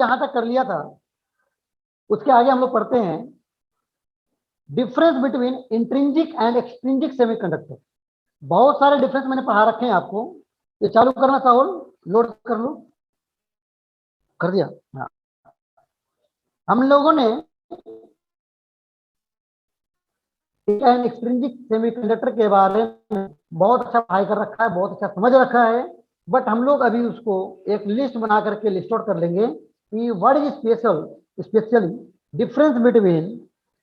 यहां तक कर लिया था, उसके आगे हम लोग पढ़ते हैं difference between intrinsic and extrinsic semiconductor. बहुत सारे डिफरेंस मैंने पढ़ा रखे हैं आपको। ये चालू करना साहुल, लोड कर लो। कर दिया? हाँ। हम लोगों ने एक्सट्रिंसिक सेमीकंडक्टर के बारे में बहुत अच्छा पढ़ाई कर रखा है, बहुत अच्छा समझ रखा है। बट हम लोग अभी उसको एक लिस्ट बना करके लिस्ट आउट कर लेंगे कि what is specially difference between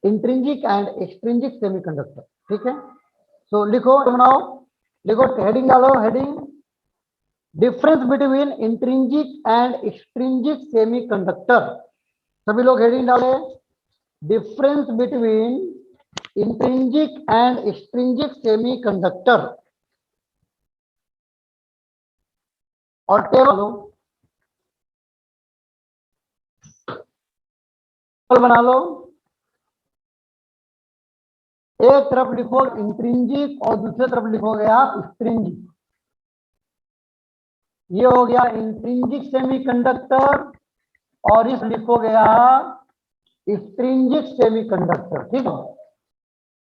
intrinsic and extrinsic semiconductor. ठीक है, तो लिखो, बनाओ, लिखो, हेडिंग डालो, heading difference between intrinsic and extrinsic semiconductor. सभी लोग हेडिंग डाले, difference between intrinsic and extrinsic semiconductor. और टेबल बना लो। एक तरफ लिखो इंट्रिंसिक और दूसरी तरफ लिखोगे आप एक्सट्रिंसिक। ये हो गया इंट्रिंसिक सेमीकंडक्टर और इस लिखोगे आप एक्सट्रिंसिक सेमीकंडक्टर। ठीक है,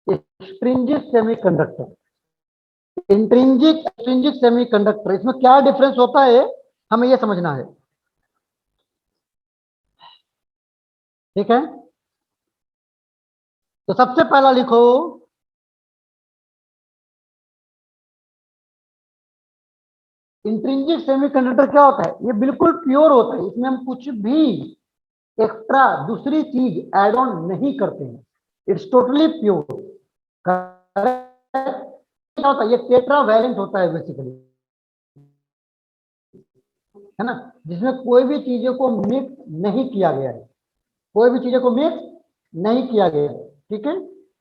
extrinsic semiconductor, intrinsic extrinsic semiconductor, इसमें क्या डिफरेंस होता है हमें यह समझना है। ठीक है, तो सबसे पहला लिखो इंट्रिंसिक सेमीकंडक्टर क्या होता है। ये बिल्कुल प्योर होता है, इसमें हम कुछ भी एक्स्ट्रा दूसरी चीज एड ऑन नहीं करते हैं। It's totally pure. क्या होता है, ये टेट्रा वैलेंट होता है बेसिकली, है ना, जिसमें कोई भी चीजों को मिक्स नहीं किया गया है, कोई भी चीजों को मिक्स नहीं किया गया है। ठीक है,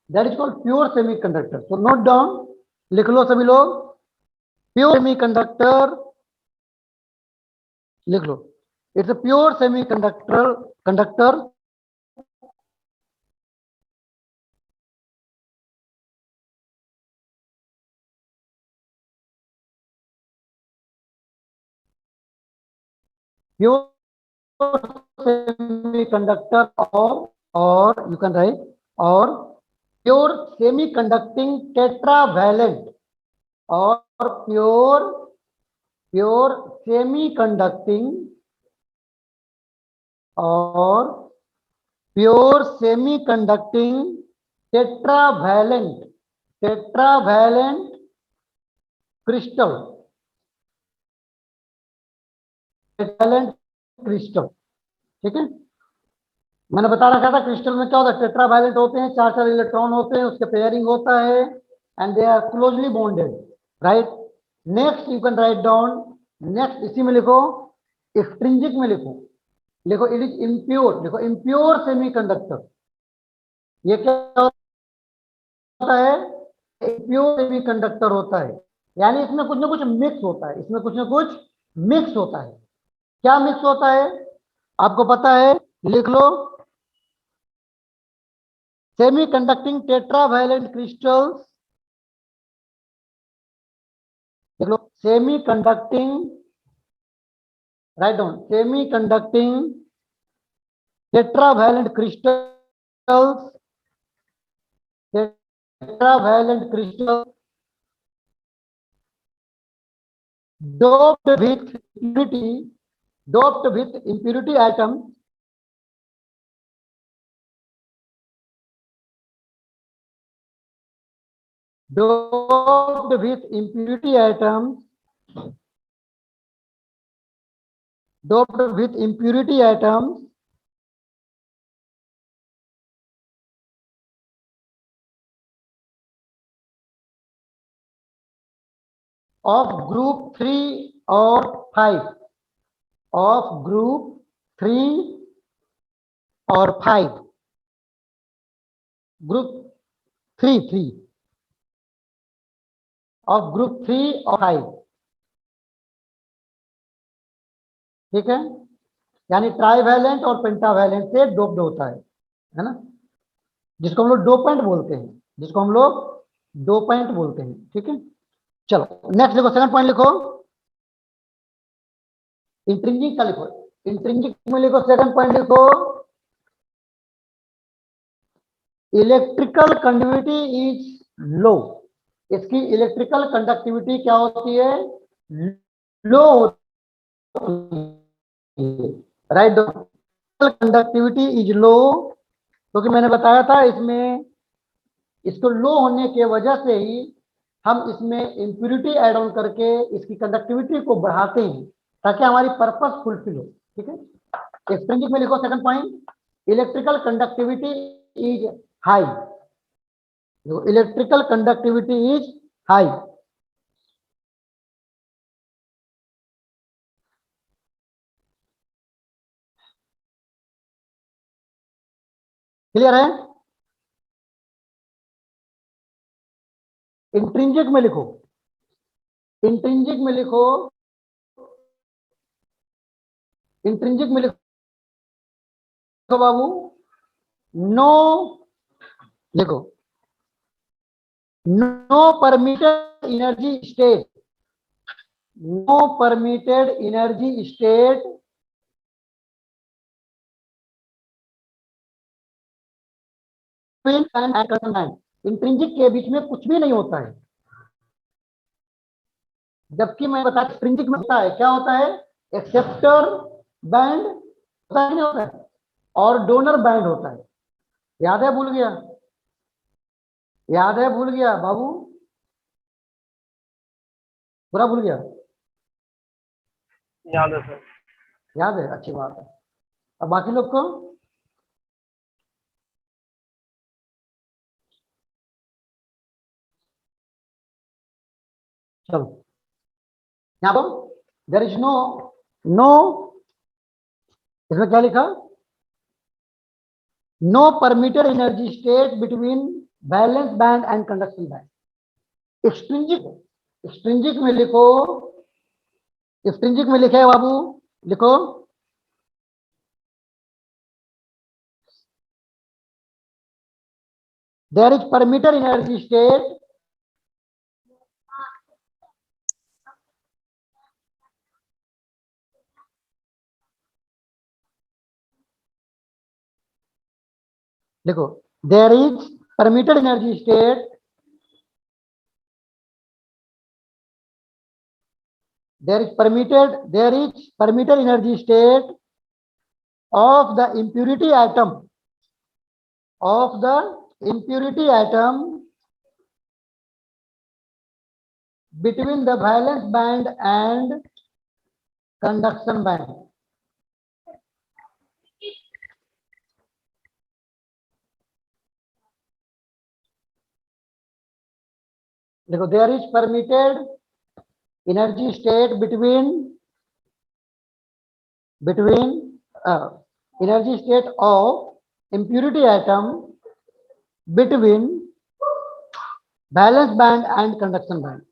that is called pure semiconductor. So note down, लिख लो सभी लोग, प्योर सेमीकंडक्टर लिख लो। It's a pure semiconductor conductor pure semiconductor और यू कैन राइट और प्योर सेमीकंडक्टिंग टेट्रावैलेंट और प्योर प्योर सेमीकंडक्टिंग और pure semiconducting tetravalent tetravalent crystal tetravalent crystal. ठीक है, मैंने बता रखा था क्रिस्टल में क्या होता है, टेट्रावैलेंट होते हैं, चार चार इलेक्ट्रॉन होते हैं, उसके पेयरिंग होता है and they are closely bonded. Right, next you can write down, next इसी में लिखो, एक्सट्रिंसिक में लिखो, लिखो इट इज इम्प्योर, लिखो इम्प्योर सेमीकंडक्टर। ये क्या होता है, इम्प्योर सेमीकंडक्टर होता है, यानी इसमें कुछ ना कुछ मिक्स होता है, इसमें कुछ ना कुछ मिक्स होता है। क्या मिक्स होता है आपको पता है, लिख लो, सेमीकंडक्टिंग टेट्रावैलेंट क्रिस्टल्स, देख लो, semiconducting, write down, semiconducting tetravalent crystals, tetravalent crystal doped with impurity, doped with impurity atom, doped with impurity atoms, doped with impurity atoms of group 3 or 5, of group 3 or 5, group 3 of group 3 or 5। ठीक है, यानी trivalent और pentavalent से doped होता है ना, जिसको हम लोग डोपेंट बोलते हैं, जिसको हम लोग डोपेंट बोलते हैं। ठीक है, चलो नेक्स्ट लिखो, सेकंड पॉइंट लिखो, इंट्रिंसिक का लिखो, इंट्रिंसिक में लिखो, सेकंड पॉइंट लिखो, इलेक्ट्रिकल कंडक्टिविटी इज लो। इसकी इलेक्ट्रिकल कंडक्टिविटी क्या होती है? लो होती है। राइट, कंडक्टिविटी इज लो, क्योंकि मैंने बताया था इसमें इसको लो होने के वजह से ही हम इसमें इम्प्यूरिटी ऐड ऑन करके इसकी कंडक्टिविटी को बढ़ाते हैं ताकि हमारी पर्पस फुलफिल हो। ठीक है, एक्सट्रिंसिक में लिखो second point, electrical conductivity is high. Electrical conductivity is high. Clear है? इंट्रिंसिक में लिखो, इंट्रिंसिक में लिखो, इंट्रिंसिक में लिखो बाबू, नो, लिखो, no permitted energy state, no permitted energy state intrinsic के बीच में कुछ भी नहीं होता है। जबकि मैं बता, एक्सट्रिंसिक में होता है, क्या होता है? एक्सेप्टर बैंड होता है, नहीं होता है, और डोनर बैंड होता है। याद है? भूल गया? याद है? भूल गया बाबू? पूरा भूल गया? याद है सर। याद है, अच्छी बात है। अब बाकी लोग को चलो, यहाँ पर देयर इज नो, नो, इसमें क्या लिखा? No permitted energy state between valence band and conduction band. Extrinsic, extrinsic में लिखो, एक्सट्रिंसिक में लिखा है बाबू, लिखो, there is permitted energy state देखो, there is permitted energy state, there is permitted energy state of the impurity atom, of the impurity atom between the valence band and conduction band। देखो, there is permitted energy state between energy state of impurity atom between valence band and conduction band।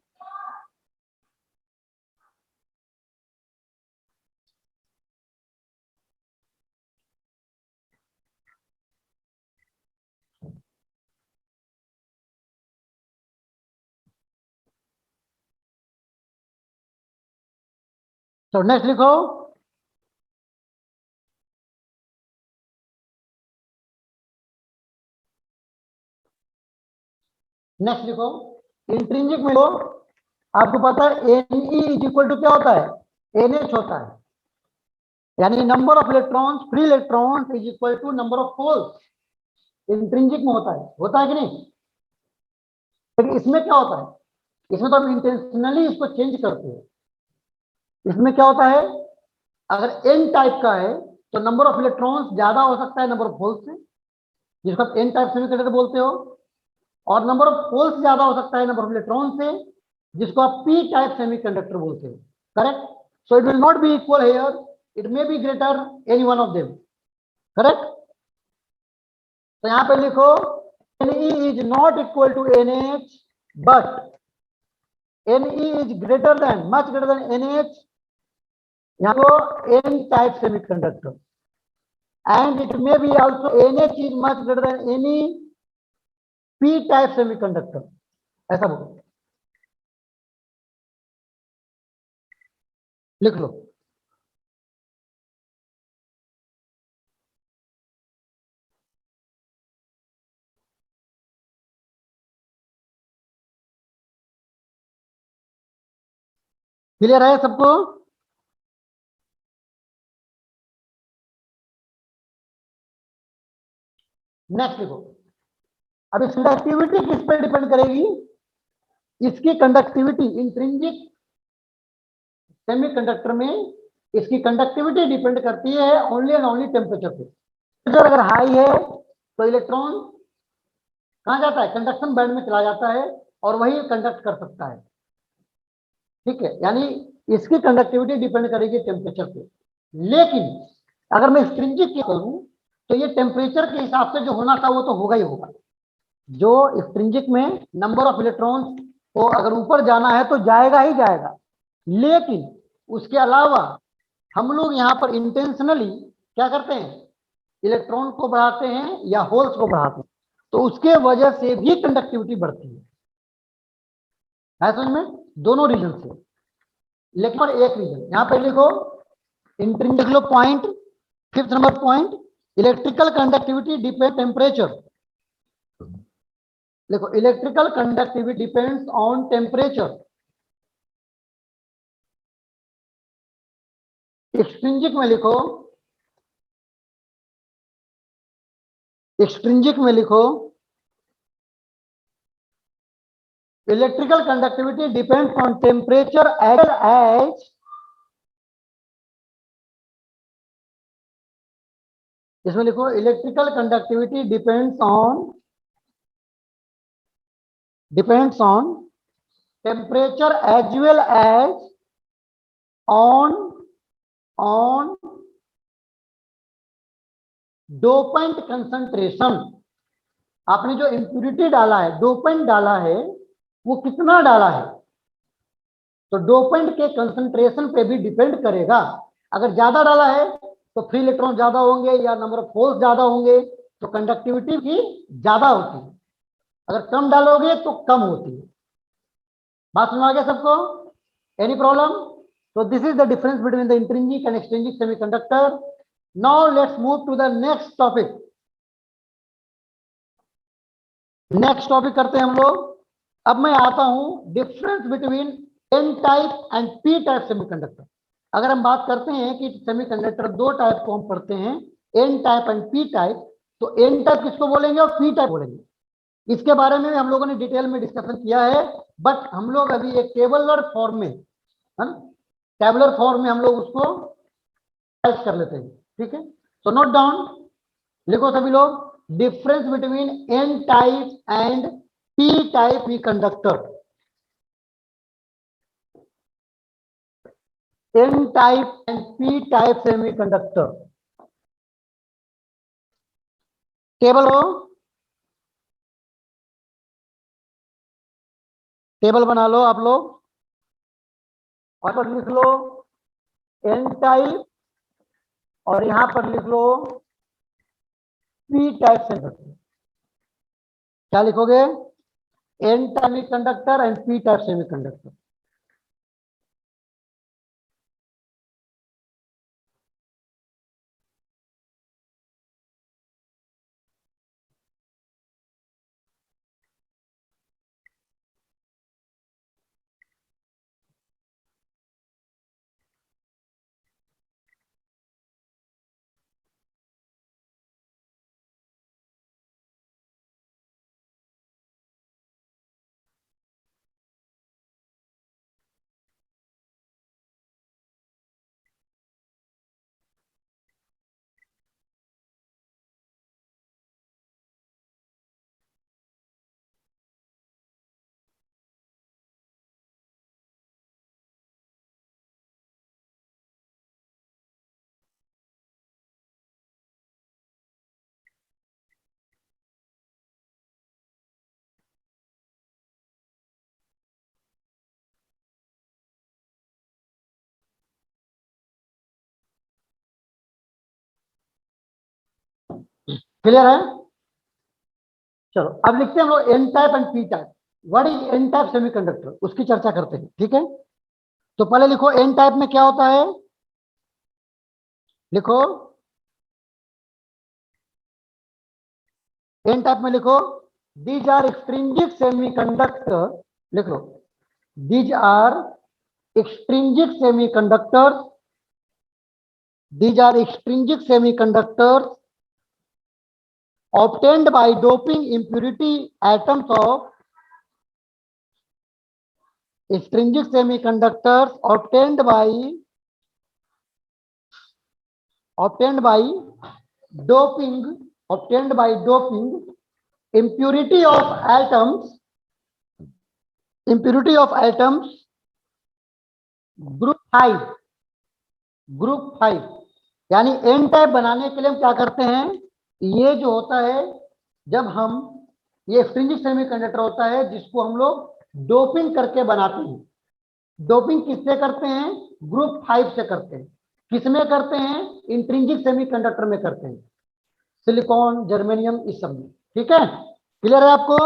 तो next लिखो, next लिखो, intrinsic में लो, आपको पता है NE is equal to क्या होता है? एनएच होता है, यानी number of electrons, free electrons is equal to number of holes. Intrinsic में होता है कि नहीं? लेकिन इसमें क्या होता है? इसमें तो हम इंटेंशनली इसको चेंज करते हैं। इसमें क्या होता है? अगर एन टाइप का है तो नंबर ऑफ इलेक्ट्रॉन्स ज्यादा हो सकता है नंबर ऑफ होल्स से, जिसको आप एन टाइप सेमीकंडक्टर बोलते हो, और नंबर ऑफ होल्स ज्यादा हो सकता है नंबर ऑफ इलेक्ट्रॉन से, जिसको आप पी टाइप सेमीकंडक्टर बोलते हो। Correct? So it will not be equal here, it may be greater any one of them. Correct? तो यहां पे लिखो, Ne is not equal to NH, but Ne is greater than, much greater than NH, यहाँ को N type semiconductor, and it may be also NH is much greater than any P type semiconductor, ऐसा बोलो, लिख लो। Clear है सबको? Next देखो, अब इस कंडक्टिविटी किस पर डिपेंड करेगी? इसकी कंडक्टिविटी इंट्रिंसिक सेमीकंडक्टर में इसकी कंडक्टिविटी डिपेंड करती है ओनली एंड ओनली टेम्परेचर पे। टेम्परेचर अगर हाई है तो इलेक्ट्रॉन कहां जाता है? कंडक्शन बैंड में चला जाता है और वही कंडक्ट कर सकता है। ठीक है, यानी इसकी कंडक्टिविटी डिपेंड करेगी टेम्परेचर पे। लेकिन अगर मैं स्ट्रिंजिक की करूं तो ये टेम्परेचर के हिसाब से जो होना था वो तो होगा ही होगा। जो स्ट्रिंजिक में नंबर ऑफ इलेक्ट्रॉन्स को अगर ऊपर जाना है तो जाएगा ही जाएगा, लेकिन उसके अलावा हम लोग यहाँ पर इंटेंशनली क्या करते हैं? इलेक्ट्रॉन को बढ़ाते हैं या होल्स को बढ़ाते हैं, तो उसके वजह से भी कंडक्टिविटी बढ़ती है समझ में? दोनों रीजन से। लेकिन पर एक रीजन यहाँ पे लिखो, इंट्रिंसिक लो point, fifth number point, electrical conductivity depend temperature. देखो, electrical conductivity depends on temperature. Extrinsic में लिखो, एक्सट्रिंजिक में लिखो electrical conductivity depends on temperature as इसमें लिखो electrical conductivity depends on temperature as well as on dopant concentration. आपने जो impurity डाला है, डोपेंट डाला है, वो कितना डाला है, तो डोपेंट के कंसंट्रेशन पे भी डिपेंड करेगा। अगर ज्यादा डाला है तो फ्री इलेक्ट्रॉन ज्यादा होंगे या नंबर ऑफ होल्स ज्यादा होंगे, तो कंडक्टिविटी भी ज्यादा होती है। अगर कम डालोगे तो कम होती है। बात समझ आ गया सबको? Any problem? तो this is the difference between the intrinsic and extrinsic semiconductor. Now let's move to the next topic. Next topic करते हैं हम लोग। अब मैं आता हूं difference between N type and P type semiconductor. अगर हम बात करते हैं कि सेमीकंडक्टर दो टाइप को हम पढ़ते हैं, N type and P type, तो एन टाइप किसको बोलेंगे और पी टाइप बोलेंगे, इसके बारे में हम लोगों ने डिटेल में डिस्कशन किया है। बट हम लोग अभी एक टेबलर फॉर्म में, टेबलर फॉर्म में हम लोग उसको टाइप कर लेते हैं। ठीक है, तो नोट डाउन, लिखो सभी लोग, difference between N type and P type conductor. N type and P type semiconductor. Table हो, टेबल बना लो आप लोग और पर लिख लो एन टाइप और यहां पर लिख लो पी टाइप सेमीकंडक्टर। क्या लिखोगे? N type conductor and P type semiconductor. Clear है? चलो अब लिखते हैं हम लोग N type and P type. What is N type semiconductor, उसकी चर्चा करते हैं। ठीक है, तो पहले लिखो एन टाइप में क्या होता है। लिखो एन टाइप में, लिखो दीज आर एक्सट्रिंसिक सेमीकंडक्टर। लिख लो these are extrinsic semiconductors. These are extrinsic semiconductors obtained by doping impurity atoms of extrinsic semiconductors obtained by doping impurity of atoms group 5 यानी एन टाइप बनाने के लिए हम क्या करते हैं, ये जो होता है जब हम ये एक्सट्रिंसिक सेमीकंडक्टर होता है जिसको हम लोग डोपिंग करके बनाते हैं। डोपिंग किससे करते हैं, ग्रुप 5 से करते हैं। किसमें करते हैं, इंट्रिंसिक सेमीकंडक्टर में करते हैं, सिलिकॉन जर्मेनियम इस सब में। ठीक है, क्लियर है आपको।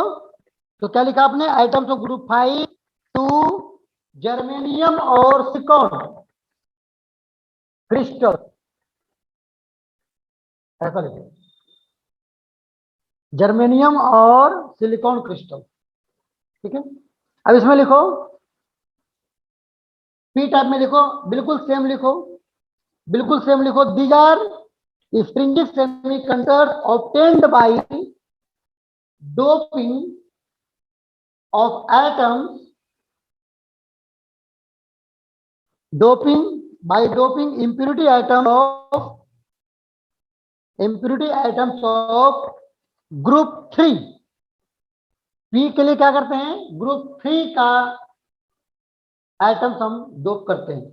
तो क्या लिखा आपने, items of group 5 to germanium और सिलिकॉन क्रिस्टल, ऐसा लिखो, जर्मेनियम और सिलिकॉन क्रिस्टल। ठीक है, अब इसमें लिखो पी टाइप में लिखो, बिल्कुल सेम लिखो, बिल्कुल सेम लिखो। These are extrinsic semiconductors obtained by doping of atoms, by doping impurity atoms of group 3। P के लिए क्या करते हैं, ग्रुप 3 का एटम्स हम डोप करते हैं।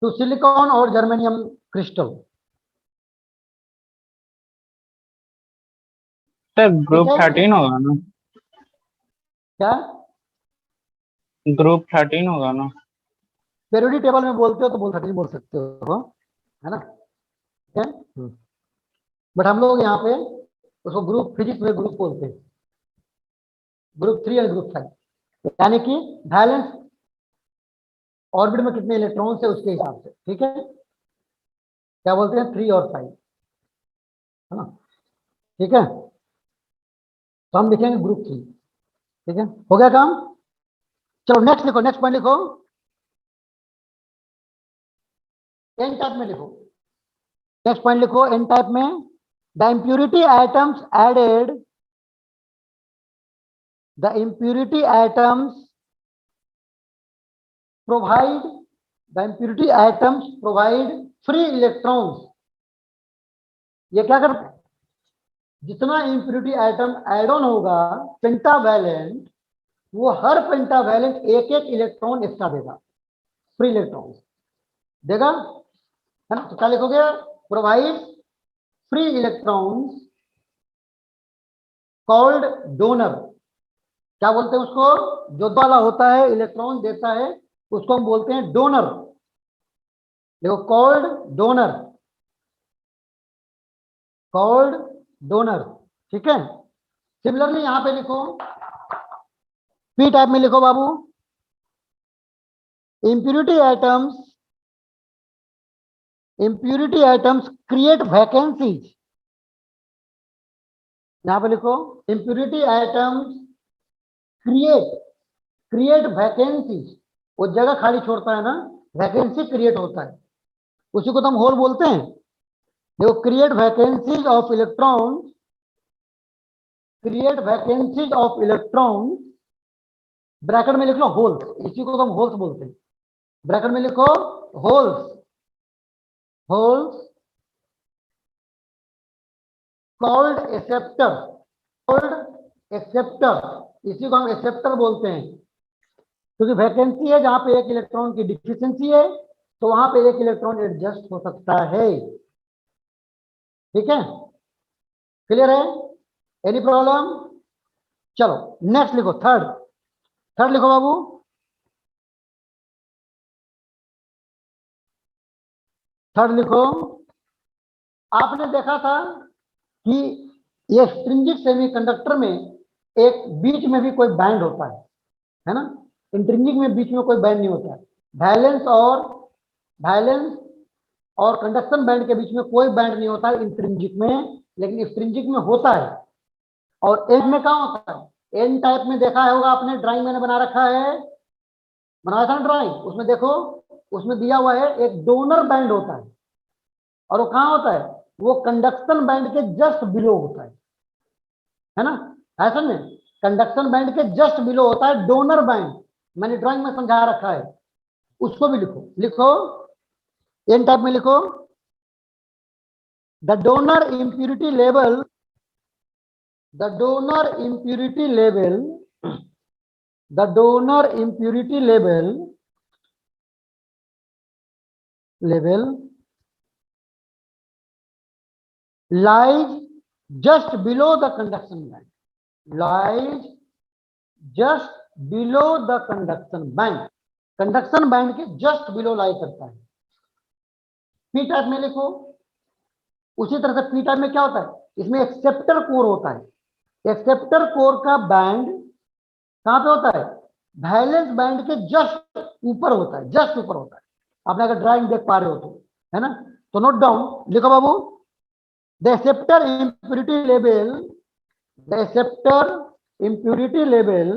तो सिलिकॉन और जर्मेनियम क्रिस्टल। ग्रुप 13 होगा ना, क्या ग्रुप 13 होगा ना। पेरियोडिक टेबल में बोलते हो तो 13 बोल सकते हो, है ना। बट हम लोग यहाँ पे उसको ग्रुप फिजिक्स में ग्रुप बोलते हैं, ग्रुप 3 और ग्रुप 5, यानी कि वैलेंस ऑर्बिट में कितने इलेक्ट्रॉन्स है उसके हिसाब से। ठीक है, क्या बोलते हैं, 3 और 5, है ना। ठीक है, तो हम लिखेंगे ग्रुप 3। ठीक है, हो गया काम। चलो नेक्स्ट लिखो, नेक्स्ट पॉइंट लिखो, एन टाइप में लिखो। नेक्स्ट पॉइंट लिखो एन टाइप में, the impurity atoms provide free electrons। ये क्या करते, जितना इंप्यूरिटी एटम एड ऑन होगा पेंटावैलेंट, वो हर पेंटावैलेंट एक एक इलेक्ट्रॉन एक्स्ट्रा देगा, फ्री इलेक्ट्रॉन देगा, है ना। तो क्या लिखोगे, provide free electrons called donor. क्या बोलते हैं उसको, जो वाला होता है इलेक्ट्रॉन देता है उसको हम बोलते हैं डोनर। देखो कॉल्ड डोनर। ठीक है, सिमिलरली यहां पे लिखो, पी टाइप में लिखो बाबू, impurity atoms क्रिएट वैकेंसीज। यहां पे लिखो, impurity atoms क्रिएट वैकेंसीज, वो जगह खाली छोड़ता है ना, वैकेंसी क्रिएट होता है, उसी को तो हम होल बोलते हैं। देखो create vacancies of electron, bracket में लिख लो होल्स, इसी को तो हम होल्स बोलते हैं। ब्रैकेट में लिखो होल्स कॉल्ड एक्सेप्टर, इसी को हम एक्सेप्टर बोलते हैं, क्योंकि वैकेंसी है जहां पे एक इलेक्ट्रॉन की डिफिशियंसी है तो वहां पे एक इलेक्ट्रॉन एडजस्ट हो सकता है। ठीक है, क्लियर है, एनी प्रॉब्लम। चलो नेक्स्ट लिखो, थर्ड लिखो बाबू, थर्ड लिखो। आपने देखा था कि ये एक्सट्रिंसिक सेमीकंडक्टर में एक बीच में भी कोई बैंड होता है ना। इंट्रिंसिक में बीच में कोई बैंड नहीं होता है, वैलेंस और कंडक्शन बैंड के बीच में कोई बैंड नहीं होता है इंट्रिंसिक में, लेकिन एक्सट्रिंसिक में होता है। और एन में क्या होता है, एन टाइप में देखा होगा आपने, ड्राइंग मैंने बना रखा है, बनाया था ना ड्राइंग, उसमें देखो, उसमें दिया हुआ है एक डोनर बैंड होता है, और वो कहाँ होता है, वो कंडक्शन बैंड के जस्ट बिलो होता है ना, ऐसा नहीं, कंडक्शन बैंड के जस्ट बिलो होता है डोनर बैंड, मैंने ड्राइंग में समझा रखा है, उसको भी लिखो, लिखो एन टाइप में लिखो, the donor impurity level, the donor impurity level, the donor impurity level lies just below the conduction band, lies just below the conduction band, conduction band के जस्ट बिलो लाई करता है। पी टाइप में लिखो, उसी तरह से पी टाइप में क्या होता है, इसमें एक्सेप्टर कोर होता है, एक्सेप्टर कोर का बैंड कहां पे होता है, वैलेंस बैंड के जस्ट ऊपर होता है, जस्ट ऊपर होता है, आपने अगर ड्राइंग देख पा रहे हो तो, है ना, तो नोट डाउन लिखो बाबू, the acceptor impurity level, the acceptor impurity level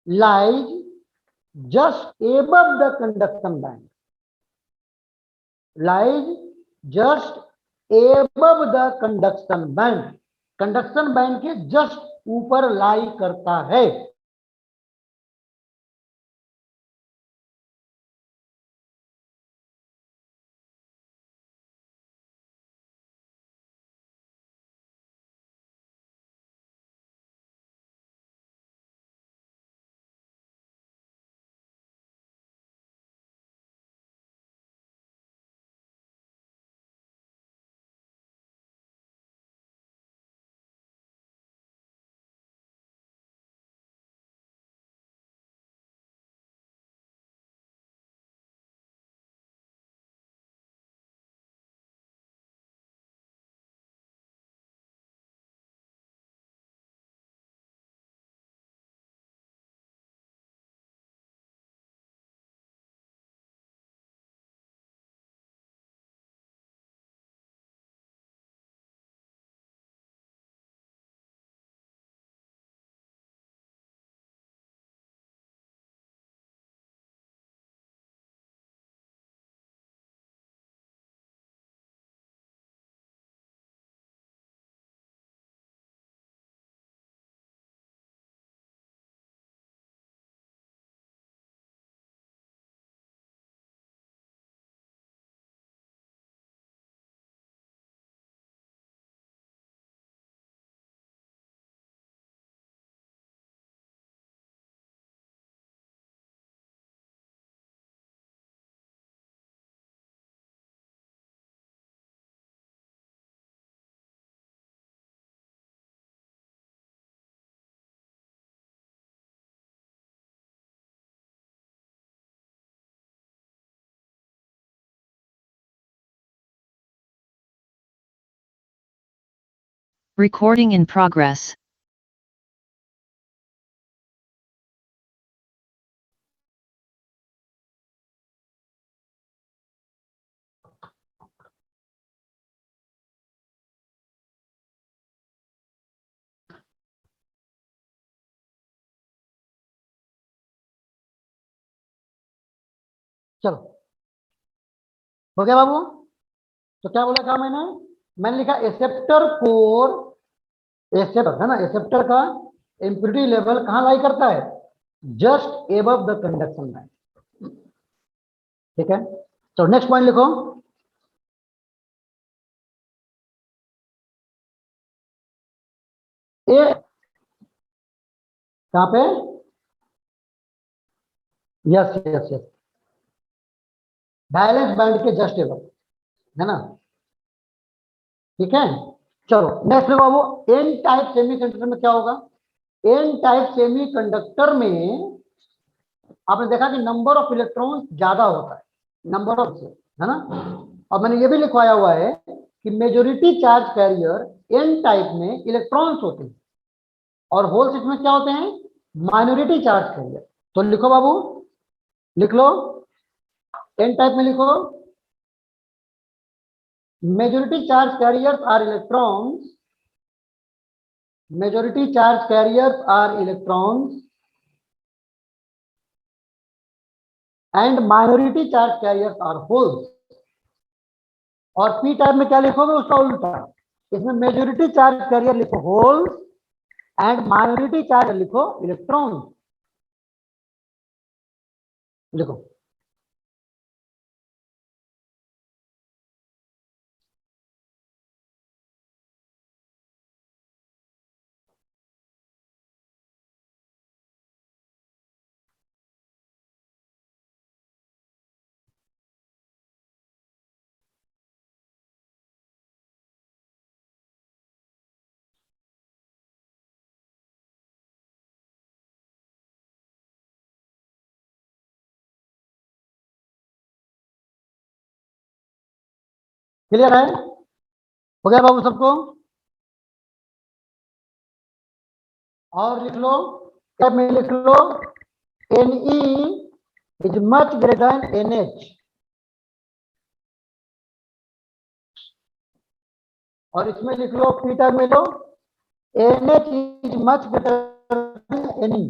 lies just above the conduction band, lies just above the conduction band, conduction band के जस्ट ऊपर लाई करता है। Recording in progress. चलो हो गया बाबू, तो क्या बोला था मैंने, मैंने लिखा एक्सेप्टर कोर, एक्सेप्टर है ना, एक्सेप्टर का इम्प्यूरिटी लेवल कहां लाई करता है, just above the conduction band, ठीक है। तो नेक्स्ट पॉइंट लिखो, ए कहां पे, yes yes yes, balance band के जस्ट एबव, है ना, ठीक है। चलो नेक्स्ट लिखो बाबू, एन टाइप सेमीकंडक्टर में क्या होगा, एन टाइप सेमीकंडक्टर में आपने देखा कि नंबर ऑफ इलेक्ट्रॉन ज्यादा होता है, नंबर ऑफ से, है ना, और मैंने ये भी लिखवाया हुआ है कि majority charge carrier N type में इलेक्ट्रॉन्स होते हैं, और होल सेट में क्या होते हैं, माइनॉरिटी चार्ज कैरियर। तो लिखो बाबू, लिख लो, एन टाइप में लिखो, majority charge carriers are electrons, majority charge carriers are electrons and minority charge carriers are holes. और पी टाइप में क्या लिखोगे उसका उल्टा, इसमें मेजोरिटी चार्ज कैरियर लिखो होल्स एंड माइनॉरिटी चार्ज लिखो इलेक्ट्रॉन। लिखो क्लियर है, हो गया बाबू सबको? और लिख लो, टैब में लिख लो Ne is much greater than NH, और इसमें लिख लो पी टैब में लो NH is much greater than Ne।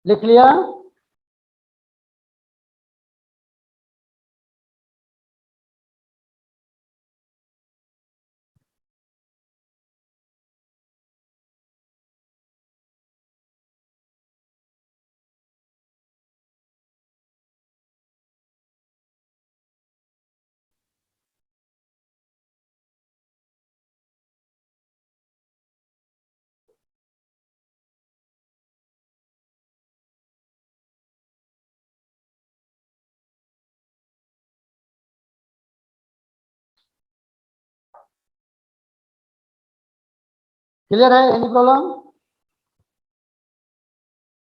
लिख लिया? क्लियर है? Any problem?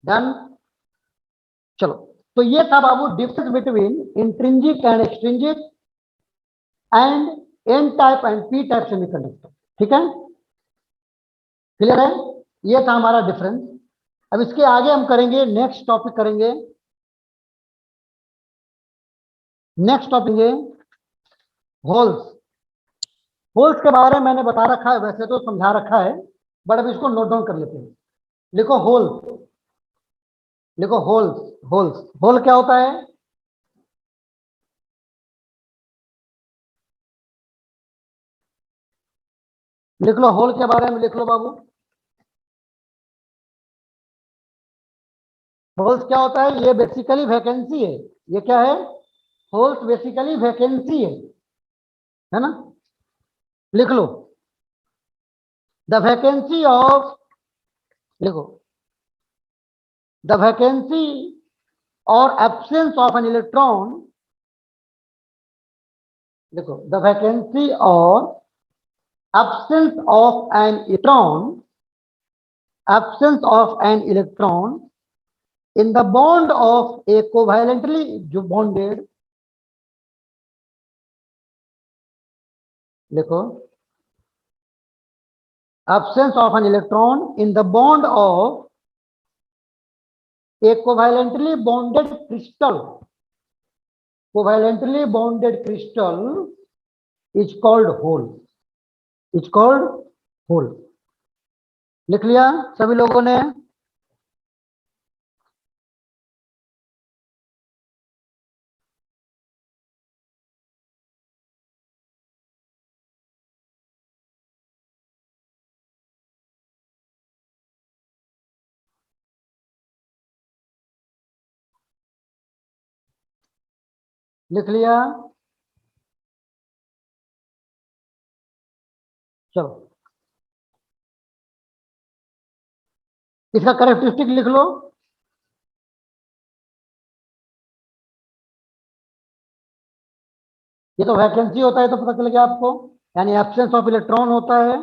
डन? चलो, तो ये था बाबू difference between intrinsic and extrinsic and N type and P type semiconductor. ठीक है, क्लियर है? ये था हमारा डिफरेंस। अब इसके आगे हम करेंगे, नेक्स्ट टॉपिक करेंगे, नेक्स्ट टॉपिक है होल्स। होल्स के बारे में मैंने बता रखा है, वैसे तो समझा रखा है, बट अब इसको नोट डाउन कर लेते हैं। लिखो होल्स, लिखो होल्स। होल्स, होल क्या होता है? लिख लो, होल के बारे में लिख लो बाबू। होल्स क्या होता है? ये बेसिकली वैकेंसी है। ये क्या है? होल्स बेसिकली वैकेंसी है ना? लिख लो, द वैकेंसी ऑफ, लिखो द वैकेंसी और एब्सेंस ऑफ एन इलेक्ट्रॉन, लिखो द वैकेंसी और absence of an electron, absence of an electron in the bond of a covalently bonded, लिखो absence of an electron in the bond of a covalently bonded crystal, covalently bonded crystal is called hole, is called hole। लिख लिया सभी लोगों ने? लिख लिया? चलो, इसका कैरेक्टरिस्टिक लिख लो। ये तो वैकेंसी होता है, तो पता चल गया आपको, यानी एब्सेंस ऑफ इलेक्ट्रॉन होता है।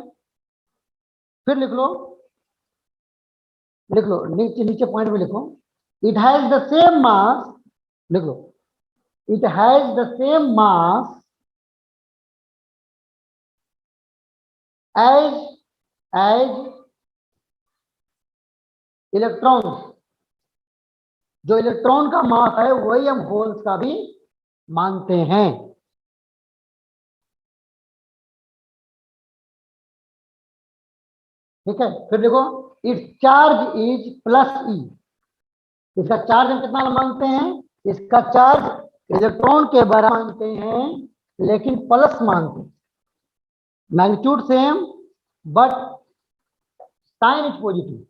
फिर लिख लो, लिख लो नीचे नीचे पॉइंट में लिखो, it has the same mass, लिख लो it has the same mass as electron, जो इलेक्ट्रॉन का मास है वही हम होल्स का भी मानते हैं। ठीक है, फिर देखो, इट्स चार्ज इज प्लस ई, इसका चार्ज हम कितना मानते हैं, इसका चार्ज इलेक्ट्रॉन के बराबर मानते हैं, लेकिन प्लस मानते हैं, magnitude same but sign is positive.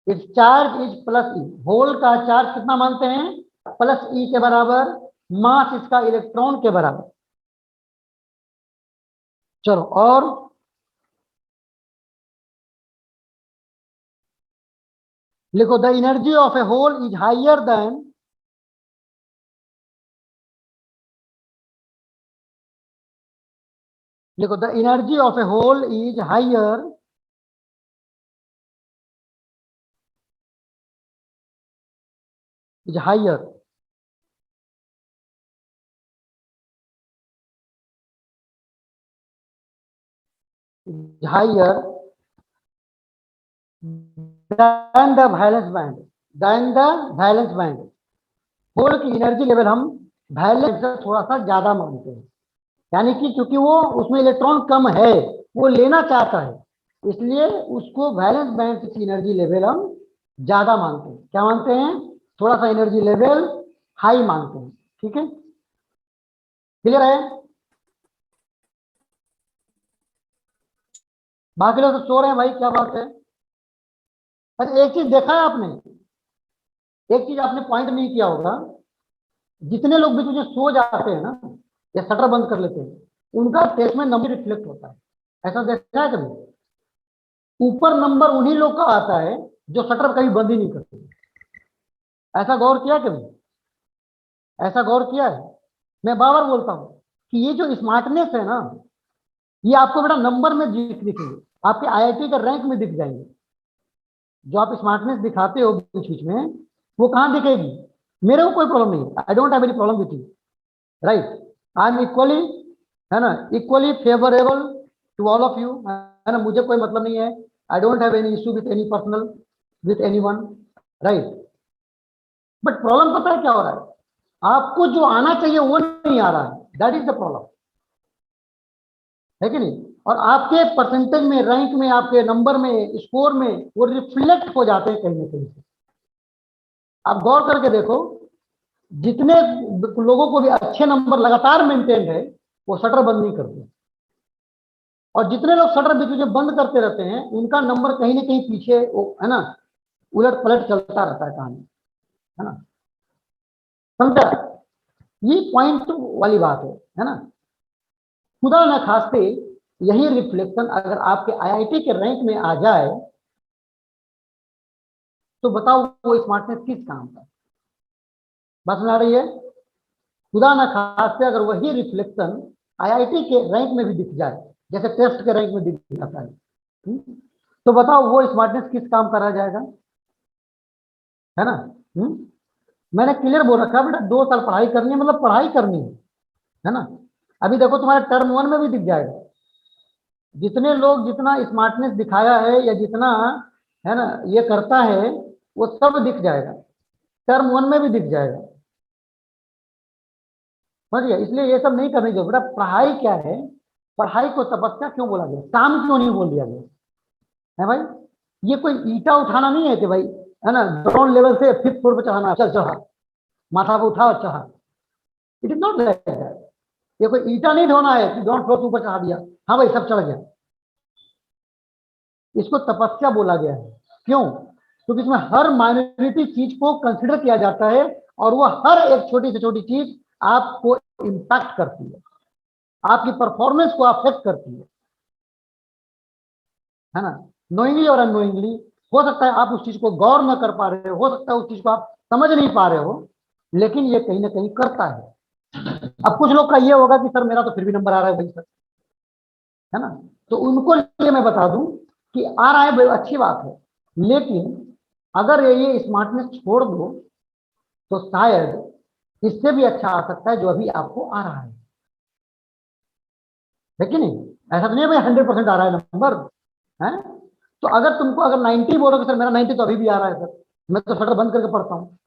It's charge is plus E, hole का चार्ज कितना मानते हैं, प्लस ई के बराबर, मास इसका इलेक्ट्रॉन के बराबर। चलो और लिखो, the energy of a hole is higher than, लिखो, the energy of a hole is higher is higher than the valence band, than the valence band। Hole की एनर्जी लेवल हम वैलेंस से थोड़ा सा ज्यादा मानते हैं, यानी कि क्योंकि वो उसमें इलेक्ट्रॉन कम है, वो लेना चाहता है, इसलिए उसको वैलेंस बैंड की एनर्जी लेवल हम ज्यादा मानते हैं। क्या मानते हैं, थोड़ा सा एनर्जी लेवल हाई मानते हैं। ठीक है, क्लियर है? बाकी लोग तो सो रहे हैं भाई, क्या बात है? अरे एक चीज देखा है आपने, एक चीज आपने पॉइंट नहीं किया होगा, जितने लोग भी तुझे सो जाते हैं ना या शटर बंद कर लेते हैं, उनका टेस्ट में नंबर रिफ्लेक्ट होता है। ऐसा देखा है कभी? ऊपर नंबर उन्हीं लोग का आता है जो शटर कभी बंद ही नहीं करते। ऐसा गौर किया कभी? ऐसा गौर किया है? मैं बार बार बोलता हूं कि ये जो स्मार्टनेस है ना, ये आपको बेटा नंबर में दिखेंगे, आपके आईआईटी का रैंक में दिख जाएंगे। जो आप स्मार्टनेस दिखाते हो बीच बीच में, वो कहां दिखेगी? मेरे को कोई प्रॉब्लम नहीं है, I don't have any problem with you, right? I am equally, है ना, equally favourable to all of you, है ना, मुझे कोई मतलब नहीं है, I don't have any issue with any personal with anyone, right? But problem पता है क्या हो रहा है, आपको जो आना चाहिए वो नहीं आ रहा है, दैट इज द प्रॉब्लम, है कि नहीं? और आपके परसेंटेज में, रैंक में, आपके नंबर में, स्कोर में वो रिफ्लेक्ट हो जाते हैं कहीं ना कहीं से। आप गौर करके देखो, जितने लोगों को भी अच्छे नंबर लगातार मेंटेन है, वो शटर बंद नहीं करते, और जितने लोग शटर बीच में बंद करते रहते हैं, उनका नंबर कहीं ना कहीं पीछे, है ना, उलट पलट चलता रहता है कहानी, है ना? समझा? ये पॉइंट वाली बात है ना? खुदा न खास्ते यही रिफ्लेक्शन अगर आपके आईआईटी के रैंक में आ जाए, तो बताओ वो स्मार्टनेस किस काम का? बात सुना रही है? खुदा न खास्ते अगर वही रिफ्लेक्शन आईआईटी के रैंक में भी दिख जाए, जैसे टेस्ट के रैंक में दिख जाता है, तो बताओ वो स्मार्टनेस किस काम करा जाएगा, है ना? मैंने क्लियर बोल रखा बेटा, 2 साल पढ़ाई करनी है, मतलब पढ़ाई करनी है ना? अभी देखो तुम्हारे टर्म 1 में भी दिख जाएगा, जितने लोग जितना स्मार्टनेस दिखाया है या जितना, है ना, ये करता है, वो सब दिख जाएगा, टर्म 1 में भी दिख जाएगा, समझ गया? इसलिए ये सब नहीं करने की बेटा। पढ़ाई क्या है, पढ़ाई को तपस्या क्यों बोला गया, काम क्यों नहीं बोल दिया गया है भाई? ये कोई ईटा उठाना नहीं है कि भाई, है ना, ग्राउंड लेवल से 5th फ्लोर पे चढ़ाना, चल चढ़ा, माथा पे उठा और चढ़ा, it is not like that. ये कोई ईटा नहीं ढोना है कि ग्राउंड फ्लोर से ऊपर चढ़ा दिया, हाँ भाई सब चढ़ गया। इसको तपस्या बोला गया है। क्यों? क्योंकि इसमें हर माइनॉरिटी चीज को कंसिडर किया जाता है, और वो हर एक छोटी से छोटी चीज आपको इंपैक्ट करती है, आपकी परफॉर्मेंस को अफेक्ट करती है ना? नोइंगली और अननोइंगली, हो सकता है आप उस चीज को गौर न कर पा रहे हो सकता है उस चीज को आप समझ नहीं पा रहे हो, लेकिन ये कहीं ना कहीं करता है। अब कुछ लोग का ये होगा कि सर मेरा तो फिर भी नंबर आ रहा है भाई सर, है ना, तो उनको लिए मैं बता दूं कि आ रहा है अच्छी बात है, लेकिन अगर ये स्मार्टनेस छोड़ दो तो शायद इससे भी अच्छा आ सकता है जो अभी आपको आ रहा है कि नहीं? ऐसा तो नहीं है भाई 100% आ रहा है नंबर, है? तो अगर तुमको अगर 90 बोलोगे सर मेरा 90 तो अभी भी आ रहा है सर, मैं तो शटर बंद करके पढ़ता हूँ,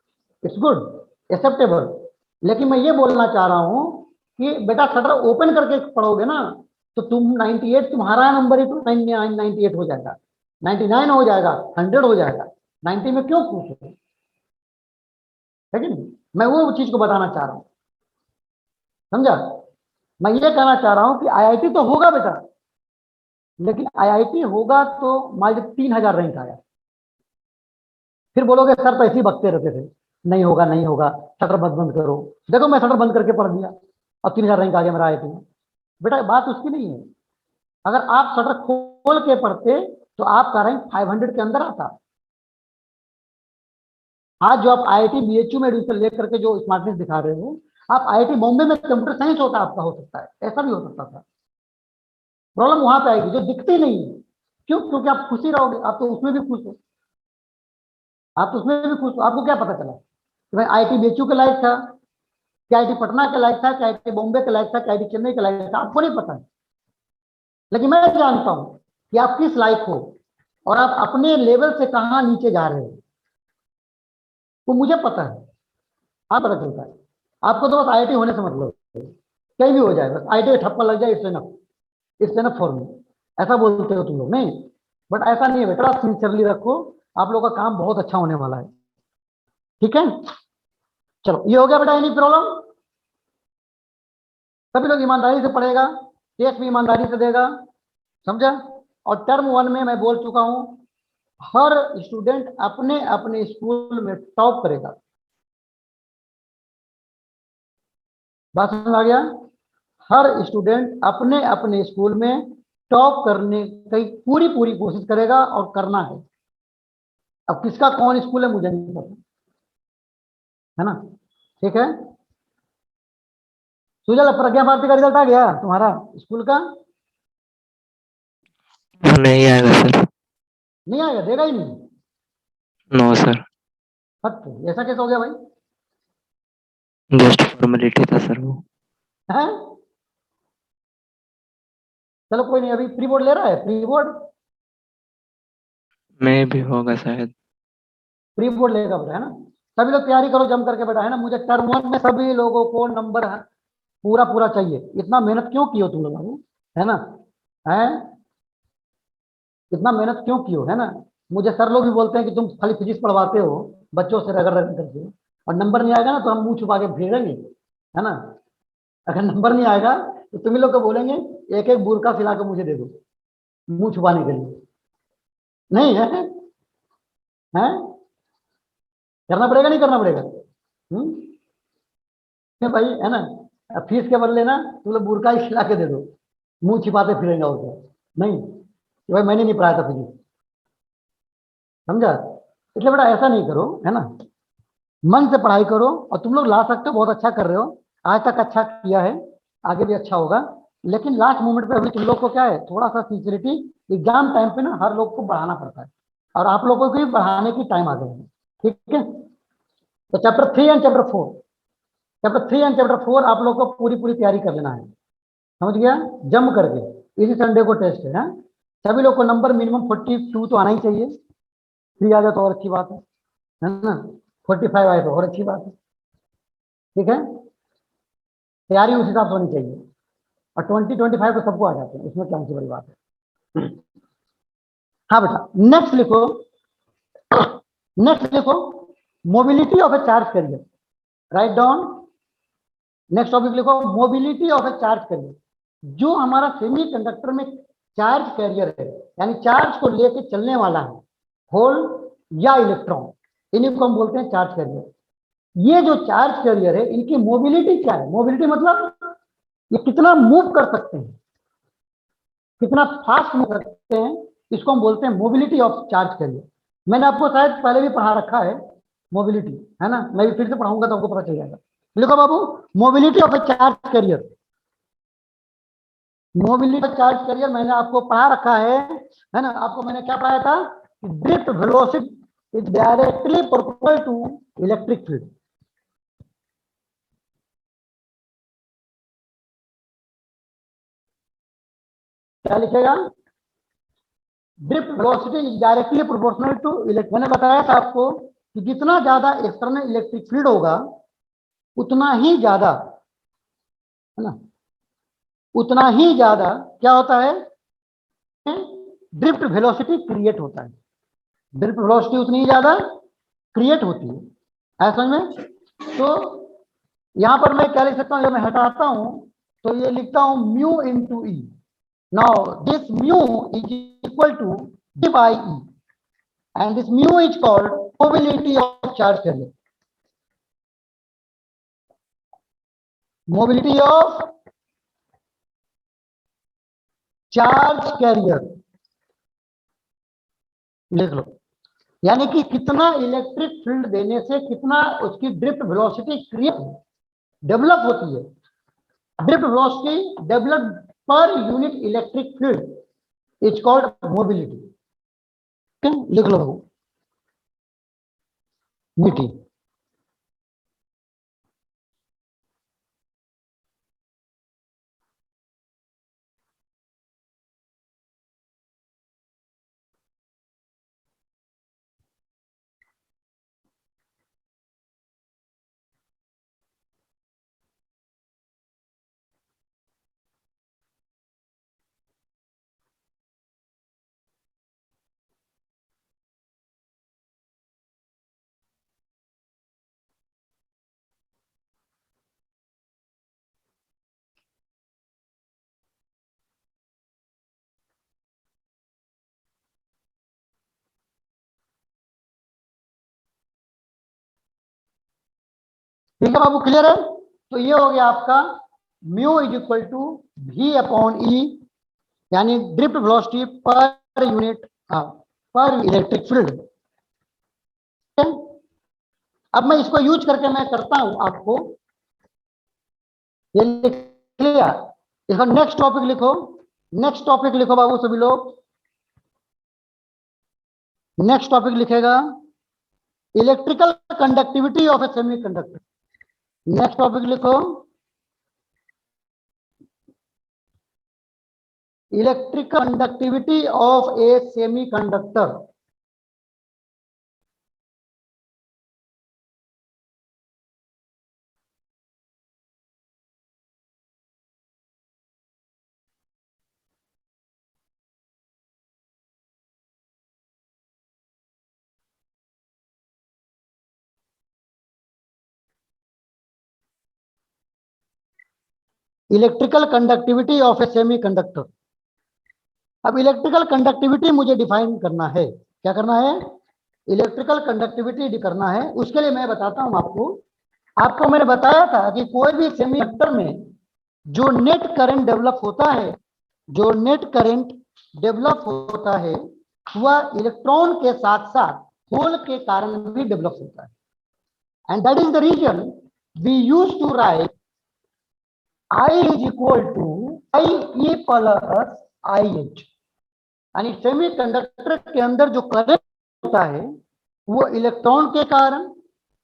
इट्स गुड, एक्सेप्टेबल। लेकिन मैं ये बोलना चाह रहा हूँ कि बेटा शटर ओपन करके पढ़ोगे ना, तो तुम 98 तुम्हारा नंबर ही तो 98 हो जाएगा, 99 हो जाएगा, 100 हो जाएगा, 90 में क्यों खुश हो, है कि नहीं? मैं वो चीज को बताना चाह रहा हूँ, समझा? मैं ये कहना चाह रहा हूँ कि आईआईटी तो होगा बेटा, लेकिन आईआईटी होगा तो मान लीजिए 3000 रैंक आया, फिर बोलोगे सर तो ऐसे ही बकते रहते थे, नहीं होगा नहीं होगा, शटर बंद बंद करो। देखो मैं शटर बंद करके पढ़ दिया और 3000 रैंक आ गया मेरा आईआईटी में। बेटा बात उसकी नहीं है, अगर आप शटर खोल के पढ़ते तो आपका रैंक 500 के अंदर आता। आज जो आप आईआईटी बीएचयू में एडमिशन लेकर के जो स्मार्टनेस दिखा रहे हो, आप आईआईटी बॉम्बे में कंप्यूटर साइंस होता आपका हो सकता है, ऐसा भी हो सकता था। प्रॉब्लम वहां पे आएगी जो दिखती नहीं है। क्यों? क्योंकि आप खुश ही रहोगे, आप तो उसमें भी खुश हो, आप तो उसमें भी खुश हो। आपको क्या पता चला कि मैं आईआईटी बीएचयू के लायक था, क्या आईआईटी पटना के लायक था, क्या आईआईटी बॉम्बे के लायक था, क्या आईआईटी चेन्नई के लायक था, आपको नहीं पता है। लेकिन मैं जानता हूं कि आप किस लायक हो और आप अपने लेवल से कहां नीचे जा रहे हो, वो मुझे पता है, आप पता चलता है। आपको तो बस आईआईटी होने से मतलब है, कहीं भी हो जाए बस आईआईटी का ठप्पा लग जाए, इट्स एनफ फॉर मी, ऐसा बोलते हो तुम लोग नहीं, बट ऐसा नहीं है बेटा, सिंसियरली रखो, आप लोगों का काम बहुत अच्छा होने वाला है, ठीक है? चलो ये हो गया बेटा, एनी प्रॉब्लम? सभी लोग ईमानदारी से पढ़ेगा, टेस्ट भी ईमानदारी से देगा, समझा? और टर्म 1 में मैं बोल चुका हूं, हर स्टूडेंट अपने अपने स्कूल में टॉप करेगा। बात समझ आ गया? हर स्टूडेंट अपने अपने स्कूल में टॉप करने की पूरी पूरी कोशिश करेगा और करना है। अब किसका कौन स्कूल है मुझे नहीं पता, है ना? ठीक है, सुजल प्रज्ञा भारती का रिजल्ट आ गया तुम्हारा स्कूल का? नहीं आएगा सर। नहीं आएगा, देगा ही नहीं? No sir. हट, ऐसा कैसे हो गया भाई? जस्ट फॉर्मेलिटी था सर वो। है? चलो कोई नहीं, अभी प्री बोर्ड ले रहा है, प्री बोर्ड, में भी होगा शायद। प्री बोर्ड लेगा बेटा, है ना? सभी लोग तैयारी करो जम करके बेटा, है ना? मुझे टर्म 1 में सभी लोगों को नंबर पूरा पूरा चाहिए। इतना मेहनत क्यों की हो तुम लोग बाबू, है ना? है, इतना मेहनत क्यों की हो, है ना? मुझे सर लोग भी बोलते हैं कि तुम खाली फिजिक्स पढ़वाते हो बच्चों से रगड़ रगड़ करके, और नंबर नहीं आएगा ना तो हम मुंह छुपा के भेजेंगे, है ना? अगर नंबर नहीं आएगा तो तुम ही लोग को बोलेंगे एक एक बुरका सिला के मुझे दे दो, मुंह छुपाने के लिए, नहीं है? हैं? करना पड़ेगा नहीं करना पड़ेगा? भाई, है ना? फीस के बदले ना तुम लोग बुरका ही खिला के दे दो, मुंह छिपाते फिरेंगे और क्या? नहीं कि भाई मैंने नहीं पढ़ाया था फिजिक्स, समझा? इसलिए बेटा ऐसा नहीं करो, है ना? मन से पढ़ाई करो, और तुम लोग ला सकते हो, बहुत अच्छा कर रहे हो, आज तक अच्छा किया है, आगे भी अच्छा होगा। लेकिन लास्ट मोमेंट पे अभी तुम लोग को क्या है, थोड़ा सा सिंसियरिटी, एग्जाम टाइम पे ना हर लोग को बढ़ाना पड़ता है, और आप लोगों को भी बढ़ाने की टाइम आ गई है, ठीक है? तो chapter 3 and chapter 4, chapter 3 and chapter 4 आप लोग को पूरी पूरी तैयारी कर लेना है, समझ गया? जम करके, इसी संडे को टेस्ट है, हाँ? सभी लोग को नंबर मिनिमम 42 तो आना ही चाहिए, 3 आ जाए तो और अच्छी बात है ना? 45 आए तो और अच्छी बात है, ठीक है? तैयारी उस हिसाब से होनी चाहिए, और 20-25 तो सबको आ जाते हैं, इसमें क्या सी बड़ी बात है। हाँ बेटा, नेक्स्ट लिखो, नेक्स्ट लिखो, mobility of a charge carrier, right down. Next topic लिखो, mobility of a charge carrier. जो हमारा सेमीकंडक्टर में चार्ज कैरियर है, यानी चार्ज को लेके चलने वाला है, होल या इलेक्ट्रॉन, इन्हीं को हम बोलते हैं चार्ज कैरियर। ये जो चार्ज कैरियर है, इनकी मोबिलिटी क्या है? मोबिलिटी मतलब ये कितना मूव कर सकते हैं, कितना फास्ट मूव कर सकते हैं, इसको हम बोलते हैं मोबिलिटी ऑफ चार्ज कैरियर। मैंने आपको शायद पहले भी पढ़ा रखा है मोबिलिटी, है ना? मैं भी फिर से पढ़ाऊंगा तो आपको पता चल जाएगा। लिखो बाबू, mobility of a charge carrier. Mobility of charge carrier मैंने आपको पढ़ा रखा है ना? आपको मैंने क्या पढ़ाया था? Drift velocity is directly proportional to electric field. क्या लिखेगा? Drift velocity is directly proportional to electric. मैंने बताया था आपको कि जितना ज्यादा एक्सटर्नल इलेक्ट्रिक फील्ड होगा उतना ही ज्यादा, है ना, उतना ही ज्यादा क्या होता है, ड्रिफ्ट वेलोसिटी क्रिएट होता है। ड्रिफ्ट वेलोसिटी उतनी ही ज्यादा क्रिएट होती है, समझ में। तो यहां पर मैं क्या लिख सकता हूं, जब मैं हटाता हूं तो ये लिखता हूं mu into E. Now this mu is equal to D by E and this mu is called mobility of charge carrier. Mobility of charge carrier लिख लो। यानी कि कितना इलेक्ट्रिक फील्ड देने से कितना उसकी ड्रिफ्ट वेलोसिटी क्रिएट डेवलप होती है। Drift velocity develop per unit electric field is called mobility. लिख लो मोबिलिटी। ठीक है बाबू, क्लियर है। तो ये हो गया आपका mu is equal to V upon E, यानी ड्रिफ्ट वेलोसिटी पर यूनिट पर इलेक्ट्रिक फील्ड। अब मैं इसको यूज करके मैं करता हूं आपको, ये लिख लिया। इसका नेक्स्ट टॉपिक लिखो, नेक्स्ट टॉपिक लिखो बाबू सभी लोग। नेक्स्ट टॉपिक लिखेगा electrical conductivity of a semiconductor. Next topic लिखो electrical conductivity of a semiconductor. Electrical conductivity of a semiconductor. अब इलेक्ट्रिकल कंडक्टिविटी मुझे डिफाइन करना है। क्या करना है? इलेक्ट्रिकल कंडक्टिविटी करना है। उसके लिए मैं बताता हूं आपको। आपको मैंने बताया था कि कोई भी सेमीकंडक्टर में जो नेट करंट डेवलप होता है, जो नेट करंट डेवलप होता है वह इलेक्ट्रॉन के साथ साथ होल के कारण भी डेवलप होता है। And that is the reason we use to write I is equal to IE plus IH। यानी सेमीकंडक्टर के अंदर जो करंट होता है वो इलेक्ट्रॉन के कारण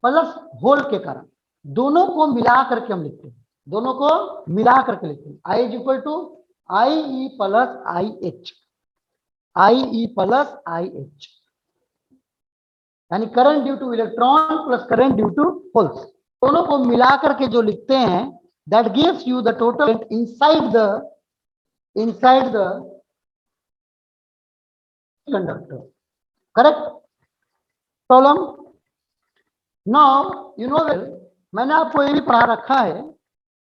प्लस होल के कारण, दोनों को मिला करके हम लिखते हैं। दोनों को मिला करके लिखते हैं। I is equal to IE plus IH। IE plus IH यानी current due to electron plus current due to holes, दोनों को मिला करके जो लिखते हैं, that gives you the total inside the conductor. Correct? Problem? Now you know well, मैंने आपको ये भी पढ़ा रखा है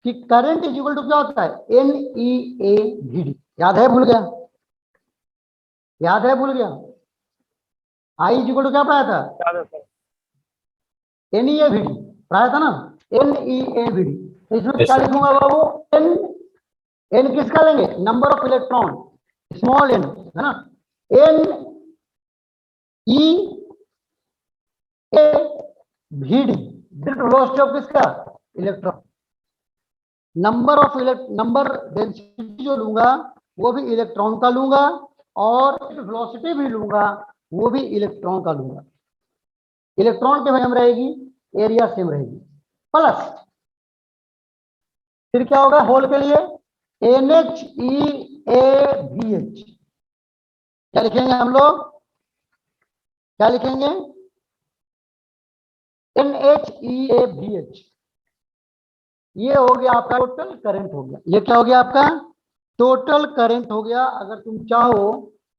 कि करंट इज इक्वल टू क्या होता है, NEAVD। याद है? भूल गया? याद है? भूल गया? I इज इक्वल टू क्या पढ़ाया था? NEAVD पढ़ाया था ना, NEAVD। इसमें क्या लिखूंगा बाबू? एन किसका लेंगे? Number of electron, small N, है ना। N E A V D, drift velocity of किसका? इलेक्ट्रॉन। नंबर डेंसिटी जो लूंगा वो भी इलेक्ट्रॉन का लूंगा, और वेलोसिटी भी लूंगा वो भी इलेक्ट्रॉन का लूंगा। इलेक्ट्रॉन के सेम रहेगी, एरिया सेम रहेगी, प्लस फिर क्या होगा होल के लिए? NHEAVH। क्या लिखेंगे हम लोग, क्या लिखेंगे, NHEABH। ये हो गया आपका टोटल करंट हो गया। ये क्या हो गया आपका टोटल करंट हो गया। अगर तुम चाहो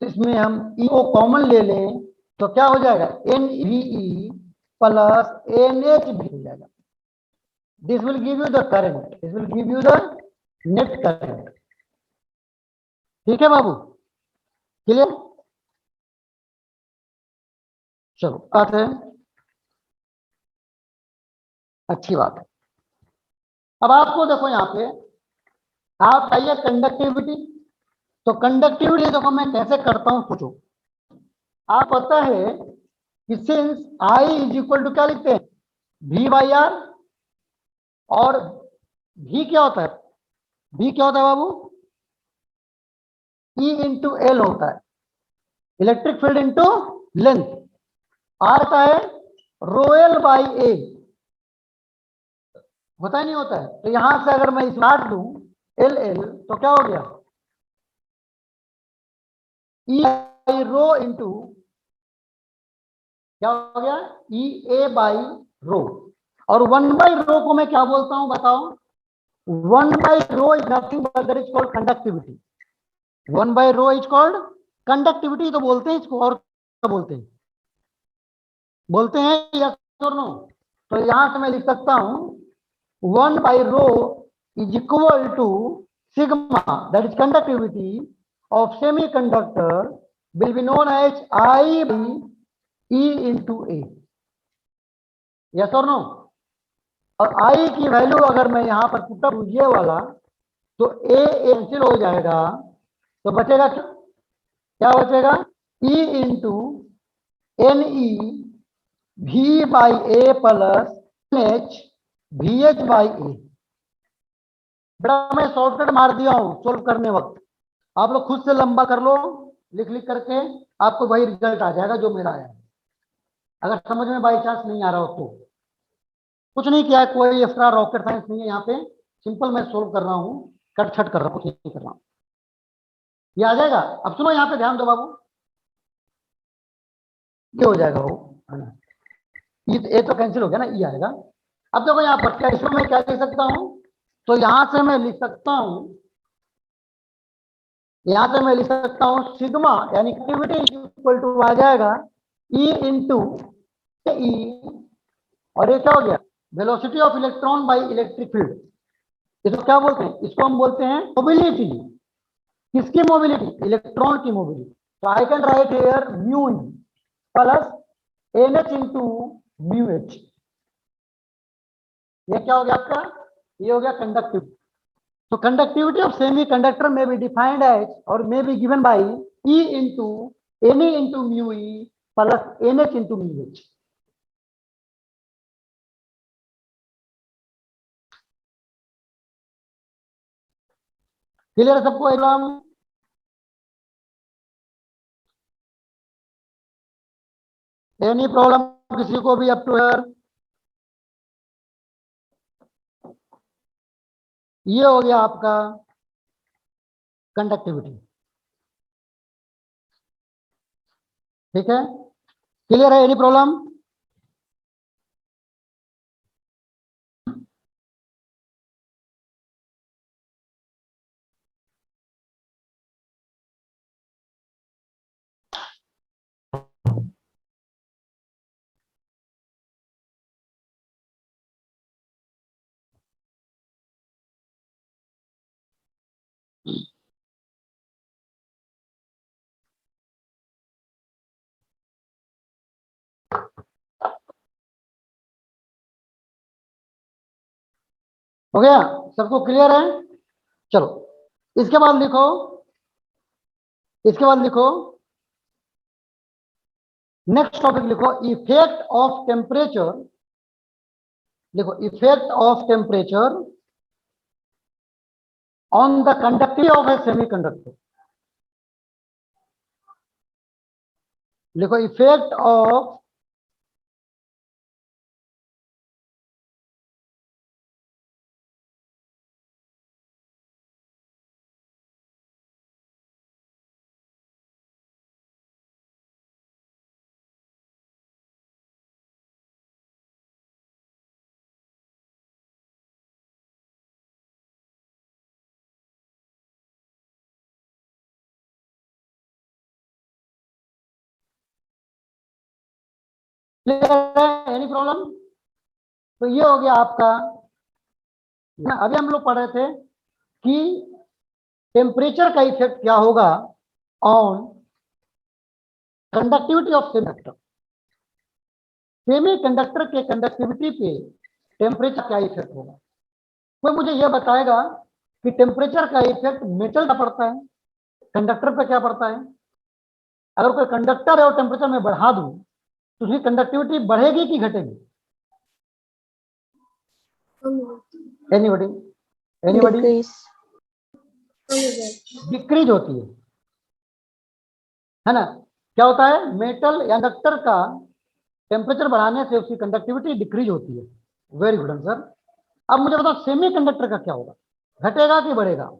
तो इसमें हम ईओ कॉमन ले लें तो क्या हो जाएगा, NVE प्लस NHB हो जाएगा। This will give you the current, this will give you the net current. ठीक है बाबू, क्लियर। चलो बात है, अच्छी बात है। अब आपको देखो यहाँ पे आप चाहिए कंडक्टिविटी। तो कंडक्टिविटी देखो मैं कैसे करता हूं सोचो। आप पता है कि since I is equal to क्या लिखते हैं, V बाई आर। और V क्या होता है, V क्या होता है बाबू, E इंटू एल होता है, electric field into length. R का है रो एल बाई ए, होता ही नहीं होता है। तो यहां से अगर मैं इस काट दूं एल एल तो क्या हो गया, ई बाई रो इंटू क्या हो गया, ई ए बाई रो। और 1 बाई रो को मैं क्या बोलता हूं बताओ, 1/ρ is nothing but that is called conductivity. 1/ρ is called conductivity। तो बोलते हैं इसको, और क्या बोलते हैं, बोलते हैं यस और नो। तो यहां से मैं लिख सकता हूं 1/ρ is equal to sigma, that is conductivity of semiconductor will be known as I by E into A। Yes और नो। और I की वैल्यू अगर मैं यहां पर पुटअप ये वाला तो ए कैंसिल हो जाएगा, तो बचेगा क्या बचेगा, E into NE V by A plus NH VH by A. बेटा मैं शॉर्टकट मार दिया हूं सोल्व करने वक्त, आप लोग खुद से लंबा कर लो लिख लिख करके, आपको वही रिजल्ट आ जाएगा जो मेरा आया। अगर समझ में बाई चांस नहीं आ रहा हो तो कुछ नहीं किया है, कोई एक्स्ट्रा रॉकेट साइंस नहीं है यहाँ पे, सिंपल मैं सोल्व कर रहा हूँ, कट छट कर रहा हूँ, कुछ नहीं कर रहा हूँ, ये आ जाएगा। अब सुनो यहाँ पे ध्यान दो बाबू, ये हो जाएगा वो, ये ए तो कैंसिल हो गया ना, ई आएगा। अब देखो यहाँ पर क्या इसमें मैं क्या लिख सकता हूँ, तो यहां से मैं लिख सकता हूँ, यहां से मैं लिख सकता हूँ सिग्मा यानी एक्टिविटी इक्वल टू आ जाएगा ई इंटू ई, और ये क्या हो गया, velocity of electron by electric field. इसको क्या बोलते हैं, इसको हम बोलते हैं मोबिलिटी। किसकी मोबिलिटी, इलेक्ट्रॉन की मोबिलिटी। तो I can write here mu plus N H into mu H. ये क्या हो गया आपका, ये हो गया कंडक्टिविटी। तो कंडक्टिविटी ऑफ सेमी कंडक्टर में बी डिफाइंड एज और may be given by E into N into mu E plus N H into mu H. Clear है सबको एकदम, एनी प्रॉब्लम किसी को भी अप टू हियर। ये हो गया आपका कंडक्टिविटी, ठीक है, क्लियर है, एनी प्रॉब्लम। हो गया, सबको क्लियर है। चलो इसके बाद लिखो, इसके बाद लिखो नेक्स्ट टॉपिक, लिखो इफेक्ट ऑफ टेम्परेचर, लिखो effect of temperature on the conductivity of a semiconductor. लिखो इफेक्ट ऑफ एनी प्रॉब्लम? तो ये हो गया आपका। अभी हम लोग पढ़ रहे थे कि टेम्परेचर का इफेक्ट क्या होगा on conductivity of semiconductor. Semiconductor के कंडक्टिविटी पे टेम्परेचर क्या इफेक्ट होगा। कोई मुझे यह बताएगा कि टेम्परेचर का इफेक्ट मेटल का पड़ता है, कंडक्टर पे क्या पड़ता है। अगर कोई कंडक्टर है और टेम्परेचर में बढ़ा दूं तो उसकी कंडक्टिविटी बढ़ेगी कि घटेगी? एनीबॉडी? एनीबॉडी? डिक्रीज होती है ना। क्या होता है, मेटल या कंडक्टर का टेम्परेचर बढ़ाने से उसकी कंडक्टिविटी डिक्रीज होती है। Very good answer. अब मुझे बताओ सेमीकंडक्टर का क्या होगा, घटेगा कि बढ़ेगा?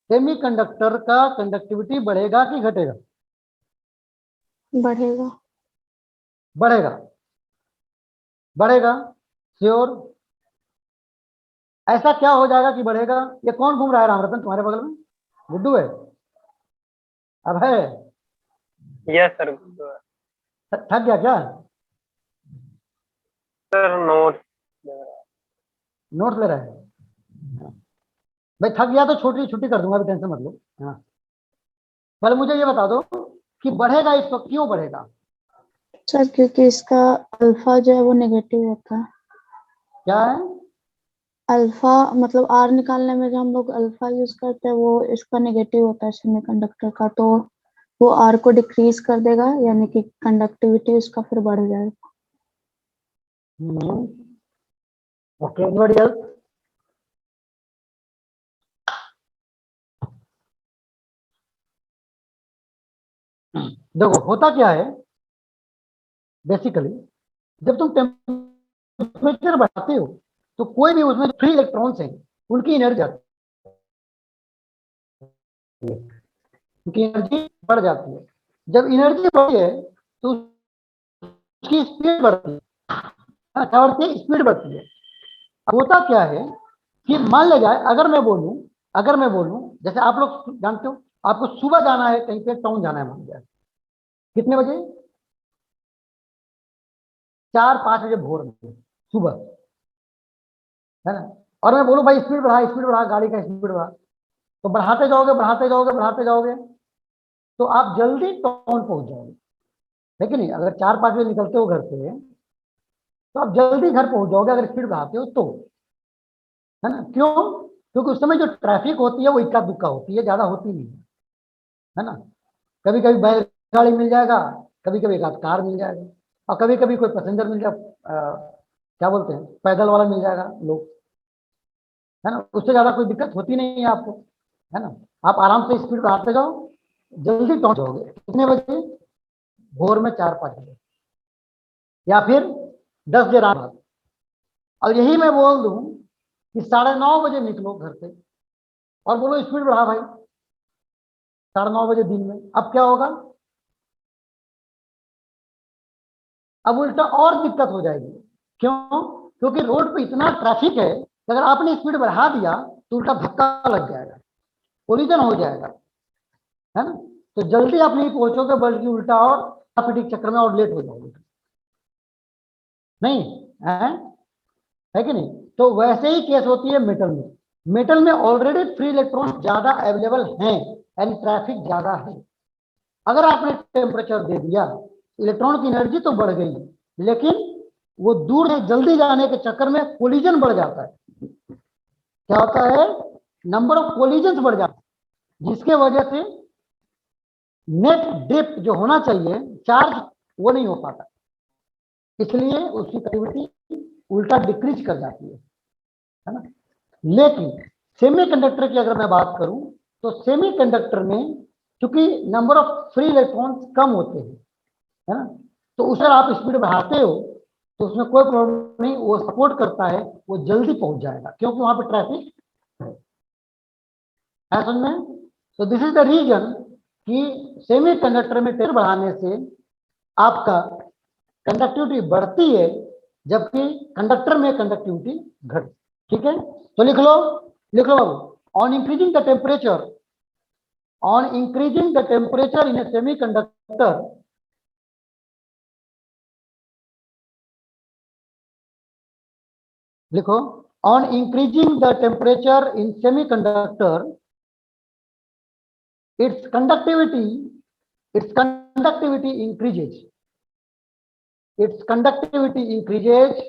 सेमीकंडक्टर का कंडक्टिविटी बढ़ेगा कि घटेगा? बढ़ेगा। बढ़ेगा। बढ़ेगा श्योर। ऐसा क्या हो जाएगा कि बढ़ेगा? ये कौन घूम रहा है रामरतन तुम्हारे बगल में? गुड्डू है? अब है? Yes sir. थक गया क्या? सर नोट नोट्स ले रहा है? भाई थक गया तो छोटी छुट्टी कर दूंगा, अभी टेंशन मत लो। हाँ, पहले मुझे ये बता दो कि बढ़ेगा इसको क्यों बढ़ेगा? सर क्योंकि इसका अल्फा जो है वो नेगेटिव होता है। क्या है? अल्फा मतलब आर निकालने में जो हम लोग अल्फा यूज करते हैं वो इसका नेगेटिव होता है सेमीकंडक्टर का, तो वो आर को डिक्रीज कर देगा, यानी कि कंडक्टिविटी उसका फिर बढ़ जाएगा। Okay, anybody else? देखो होता क्या है, बेसिकली जब तुम टेम्परेचर बढ़ाते हो तो कोई भी उसमें फ्री इलेक्ट्रॉन्स हैं उनकी एनर्जी जाती है, उनकी एनर्जी बढ़ जाती है। जब एनर्जी बढ़ती है तो उसकी स्पीड बढ़ती है। क्या बढ़ती है? स्पीड बढ़ती है। अब होता क्या है कि मान लिया जाए अगर मैं बोलूं जैसे आप लोग जानते हो आपको सुबह जाना है, कहीं पे टाउन जाना है, मान लिया कितने बजे? 4-5 बजे भोर में सुबह, है ना। और मैं बोलूं भाई स्पीड बढ़ा गाड़ी का स्पीड बढ़ा, तो बढ़ाते जाओगे बढ़ाते जाओगे बढ़ाते जाओगे तो आप जल्दी टाउन पहुंच जाओगे, है कि नहीं? अगर 4-5 बजे निकलते हो घर से तो आप जल्दी घर पहुंच जाओगे अगर स्पीड बढ़ाते हो तो, है ना। क्यों? क्योंकि उस समय जो ट्रैफिक होती है वो इक्का दुक्का होती है, ज्यादा होती नहीं है ना। कभी कभी बैलगाड़ी मिल जाएगा, कभी कभी एक आध कार मिल जाएगा, और कभी कभी कोई पैसेंजर मिल जाएगा, क्या बोलते हैं, पैदल वाला मिल जाएगा लोग, है ना। उससे ज्यादा कोई दिक्कत होती नहीं है आपको, है ना। आप आराम से स्पीड बढ़ाते जाओ, जल्दी पहुंच जाओगे। कितने बजे? भोर में 4-5 बजे, या फिर 10 बजे रात। और यही मैं बोल दूं कि 9:30 बजे निकलो घर से और बोलो स्पीड बढ़ा भाई, 9:30 बजे दिन में, अब क्या होगा? अब उल्टा और दिक्कत हो जाएगी। क्यों? क्योंकि रोड पे इतना ट्रैफिक है कि अगर आपने स्पीड बढ़ा दिया तो उल्टा धक्का लग जाएगा, कोलिजन हो जाएगा, है ना। तो जल्दी आप नहीं पहुंचोगे बल्कि उल्टा और ट्रैफिक चक्कर में और लेट हो जाओगे, नहीं है कि नहीं? तो वैसे ही केस होती है मेटल में। मेटल में ऑलरेडी फ्री इलेक्ट्रॉन ज्यादा अवेलेबल हैं एंड ट्रैफिक ज्यादा है। अगर आपने टेम्परेचर दे दिया, इलेक्ट्रॉन की एनर्जी तो बढ़ गई, लेकिन वो दूर से जल्दी जाने के चक्कर में कोलिजन बढ़ जाता है। क्या होता है? नंबर ऑफ कोलिजन बढ़ जाता है, जिसके वजह से नेट ड्रिफ्ट जो होना चाहिए चार्ज वो नहीं हो पाता, इसलिए उसकी एक्टिविटी उल्टा डिक्रीज कर जाती है ना। लेकिन सेमीकंडक्टर की अगर मैं बात करूं तो सेमीकंडक्टर में क्योंकि नंबर ऑफ फ्री इलेक्ट्रॉन्स कम होते हैं, है ना, तो उसमें आप स्पीड बढ़ाते हो तो उसमें कोई प्रॉब्लम नहीं, वो सपोर्ट करता है, वो जल्दी पहुंच जाएगा क्योंकि वहां पे ट्रैफिक है, समझ में? तो दिस इज द रीजन कि सेमीकंडक्टर में टेम्परेचर बढ़ाने से आपका कंडक्टिविटी बढ़ती है जबकि कंडक्टर में कंडक्टिविटी घट। ठीक है, तो लिख लो बाबू, on increasing the temperature on increasing the temperature in a semiconductor, लिखो, on increasing the temperature in semiconductor, its conductivity increases. Its conductivity increases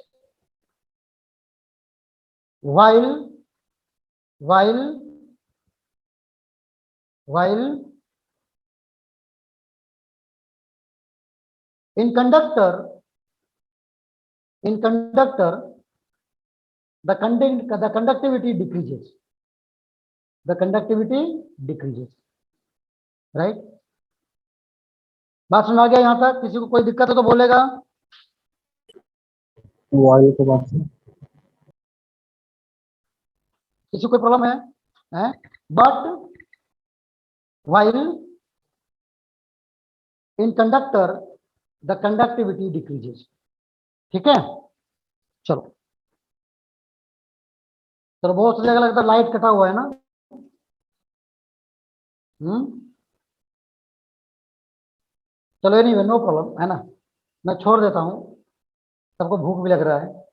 while in conductor the conductivity decreases. The conductivity decreases. Right? बात सुना गया यहाँ तक? किसी को कोई दिक्कत है तो बोलेगा। वायु के बाद से किसी को कोई प्रॉब्लम है? But while in conductor the conductivity decreases. ठीक है, चलो चलो, बहुत सी जगह लगता है लाइट कटा हुआ है ना। चलो एनीवे, नो प्रॉब्लम, है ना, मैं छोड़ देता हूँ, सबको भूख भी लग रहा है।